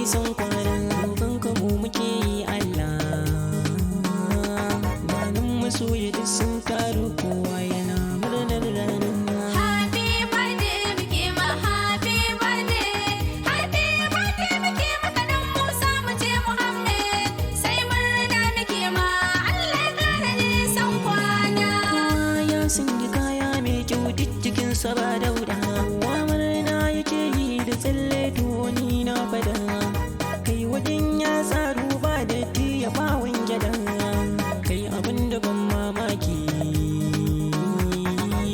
nisan kwana roƙon ka mu muke yi Allah. Ganin masoya duk sun taru kowa yana murnar ranar. Happy birthday muke ma happy birthday. Happy birthday muke maka dan Musa mu ce Muhammad. Sai murna muke ma Allah ya kara nisan kwana. Kowa ya sanya kaya mai kyau duk jikinsa ba dauda. Kowa murna yake yi da tsalle to ni na fada. Kai wajen ya tsaro ba datti ya bawon gyada. Kai abin da ban mamaki.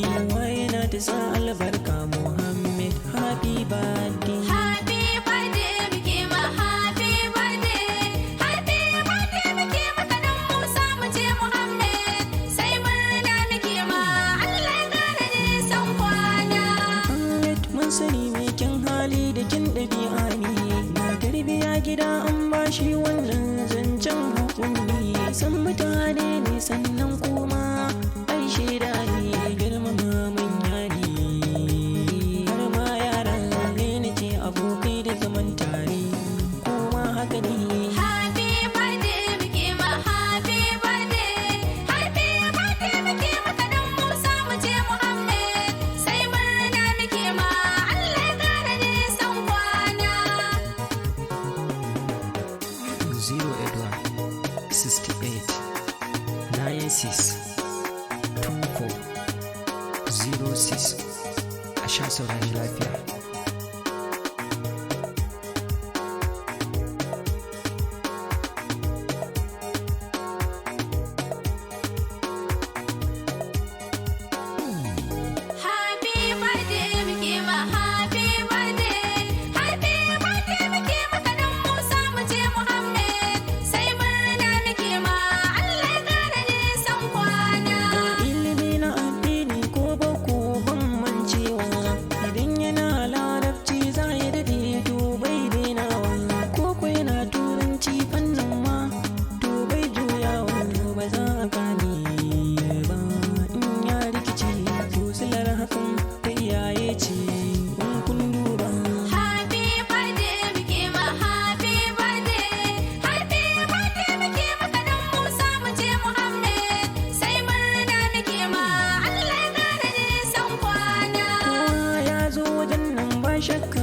Kowa yana ta sa albarka Muhammad happy birthday. Happy birthday muke ma happy birthday. Happy birthday muke maka dan Musa mu ce Muhammad. Sai murna muke ma Allah ya kara nisan kwana. Muhammad mun sani mai kyan hali da kyan ɗabi'a ne. Ga tarbiya gida an bashi wannan zancen hukumi. San mutane ne sannan kuma ai shaida ne girmama manya ne. Har ma yara ne nake abokai da zaman tare kuma haka ne. Happy birthday muke ma happy birthday. Happy birthday muke maka dan Musa mu ce Muhammad. Sai murna muke ma Allah ya kara nisan kwana. 081 68 96 24 06 a sha saurari lafiya. Happy birthday muke ma happy birthday. Happy birthday muke maka dan Musa mu ce Muhammad. Sai murna muke ma Allah ya kara nisan kwana. Ilimi na addini ko bako ban mancewa. Idan yana larabci za ya daɗe to bai dainawa. Ko ko yana turanci fannin ma to bai juyawa. Ba za a gane ba in ya rikice. To silar hakan ta iyaye ce in kun duba. Happy birthday muke ma happy birthday. Happy birthday muke maka dan Musa mu ce Muhammad. Sai murna muke ma Allah ya kara nisan kwana. Kowa ya zo wajen nan ba shakka